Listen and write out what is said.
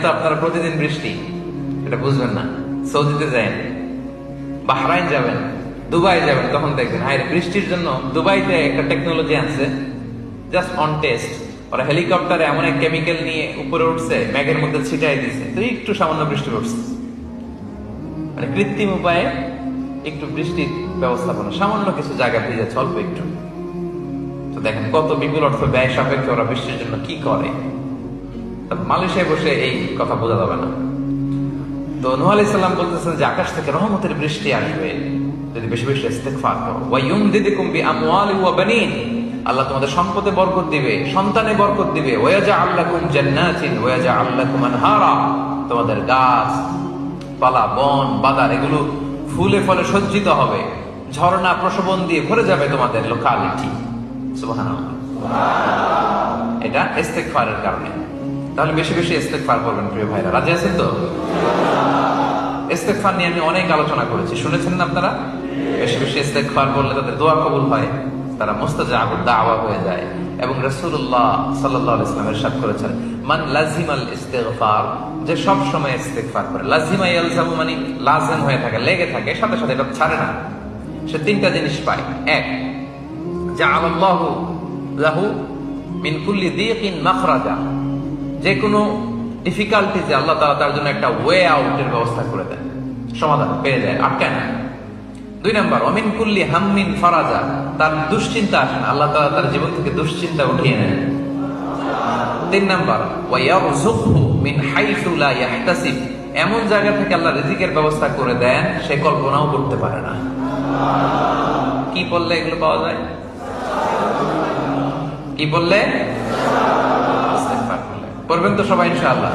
তো আপনারা প্রতিদিন বৃষ্টি, এটা বুঝবেন না। সৌদিতে যাবেন, বাহরাইন যাবেন, দুবাই যাবেন, তখন দেখবেন হায় বৃষ্টির জন্য দুবাইতে একটা টেকনোলজি আছে, জাস্ট অন টেস্ট। ওরা হেলিকপ্টারে এমন এক কেমিক্যাল নিয়ে উপরে উঠছে, মেঘের মধ্যে ছিটাই দিছে, তো একটু সামান্য বৃষ্টি পড়ছে। মানে কৃত্রিম উপায়ে একটু বৃষ্টির ব্যবস্থাপনা, সামান্য কিছু জায়গা ভিজেছে অল্প একটু। তো দেখেন কত বিপুল অর্থ ব্যয় সাপেক্ষে ওরা বৃষ্টির জন্য কি করে। মালয়েশিয়ায় বসে এই কথা বোঝা যাবে না। তো নূহ আলাইহিস সালাম বলতেছেন যে আকাশ থেকে রহমতের বৃষ্টি আসবে যদি বেশি বেশি ইস্তিগফার করো। ওয়া ইউমদিদুকুম বিআমওয়ালি ওয়া বানিন, আল্লাহ তোমাদের সম্পদে বরকত দিবে, সন্তানে বরকত দিবে। ওয়া ইয়াজআল লাকুম জান্নাতিন ওয়া ইয়াজআল লাকুম আনহারা, তোমাদের গাছ পালা, বন বাদার এগুলো ফুলে ফলে সজ্জিত হবে, ঝর্ণা প্রশোভন দিয়ে ভরে যাবে তোমাদের লোকালিটি। সুবহানাল্লাহ। এটা ইস্তিগফারের কারণে। তাহলে বেশি বেশি ইস্তিগফার করবেন প্রিয় ভাইরা, রাজি আছেন তো? ইস্তিগফার নিয়ে আমি অনেক আলোচনা করেছি, শুনেছেন না আপনারা? বেশি বেশি ইস্তিগফার করলে তাদের দোয়া কবুল হয়, তারা মুস্তাজাবুদ দাওয়া হয়ে যায়। এবং রাসূলুল্লাহ সাল্লাল্লাহু আলাইহি ওয়াসাল্লাম ইরশাদ করেছেন, মান লাজিমাল ইস্তিগফার, যে সব সময় ইস্তিগফার করে। লাজিমা ইয়ালজামু মানে লাজিম হয়ে থাকে, লেগে থাকে, সাথে সাথে এটা ছাড়ে না, সে তিনটা জিনিস পায়। এক, জাআলাল্লাহু লাহু মিন কুল্লি দীকিন মাখরাজা, যে কোনো ডিফিকাল্টিতে আল্লাহ তাআলা তার জন্য একটা ওয়ে আউটের ব্যবস্থা করে দেন, সমাধান পেয়ে যায়, আটকায় না। দুই নাম্বার, অমিন কুল্লি হাম্মিন ফারাজা, তার দুশ্চিন্তা আসে না, আল্লাহ তাআলা তার জীবন থেকে দুশ্চিন্তা উঠিয়ে নেন। তিন নাম্বার, ওয়া ইয়ারযুকহু মিন হাইসু লা ইয়াহতাসিব, এমন জায়গা থেকে আল্লাহ রিজিকের ব্যবস্থা করে দেন সে কল্পনাও করতে পারে না। কি বললে এগুলো পাওয়া যায়? কি বললে? করবেন তো সবাই ইনশাআল্লাহ।